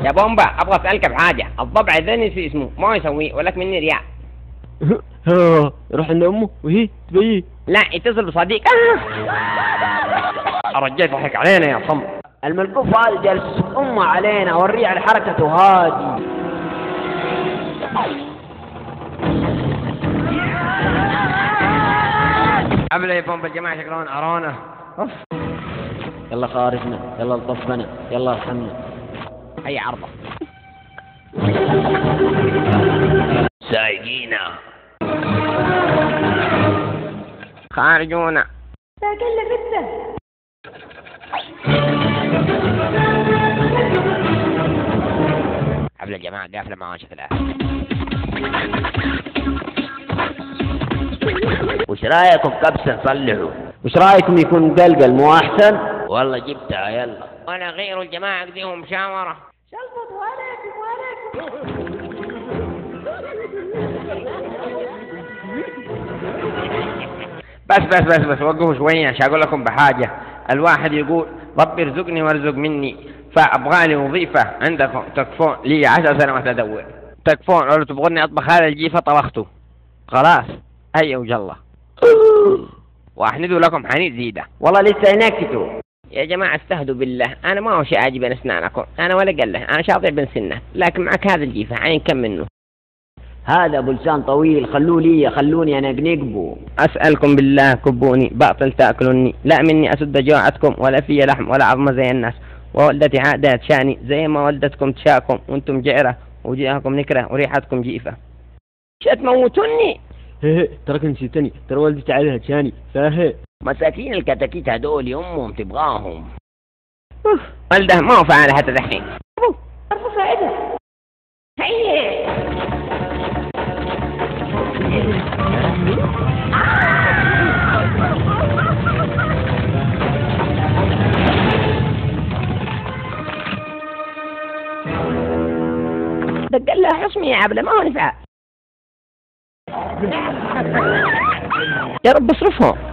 يا بومبا ابغى اسالك بحاجه، الضبع ذا نسي اسمه ما يسوي ولك مني رياء. روح عند امه وهي تبيه. لا اتصل بصديق. الرجال ضحك علينا يا صم. الملقوف هذا جالس امه علينا، وريه على حركته هادي. قبل يا بومبا الجماعه شكلهم ارانا. يلا خارجنا، يلا الطفنا، يلا ارحمنا. هي عرضه سايقينا خارجونا. ساقل بنته. قبل الجماعه قافله معاش في الاخر. وش رايكم كبسه نصلحه؟ وش رايكم يكون قلقل مو احسن؟ والله جبتها يلا. ولا غيروا الجماعه قديهم مشاوره. شلبط وعليكم. بس وقفوا شويه عشان اقول لكم بحاجه. الواحد يقول ربي ارزقني وارزق مني، فابغالي وظيفه عندكم تكفون لي 10 سنوات ادور. تكفون ولا تبغوني اطبخ هذا الجيفه طبخته خلاص. هيا وجالله. واحندوا لكم حنيت زيده. والله لسه ينكتوا. يا جماعه استهدوا بالله، انا ما هو شيء عاجب اسنانكم، انا ولا قله، انا شاطع بن سنه، لكن معك هذا الجيفه عين كم منه. هذا ابو لسان طويل، خلوه لي، خلوني انا نقبو. اسالكم بالله كبوني باطل تاكلوني، لا مني اسد جوعتكم ولا في لحم ولا عظمه زي الناس، وولدتي عادات شاني زي ما ولدتكم تشاكم وانتم جعره وجيهكم نكره وريحتكم جيفه. شو تموتوني؟ تراك نسيتني، ترى والدتي عليها تشاني فاهي. مساكين الكتاكيت هذول امهم تبغاهم. والده ما هو فعال حتى دحين. ابو ارفع فائده. هيا دق لها حصمي يا عبله ما هو نفع. يا رب اصرفهم.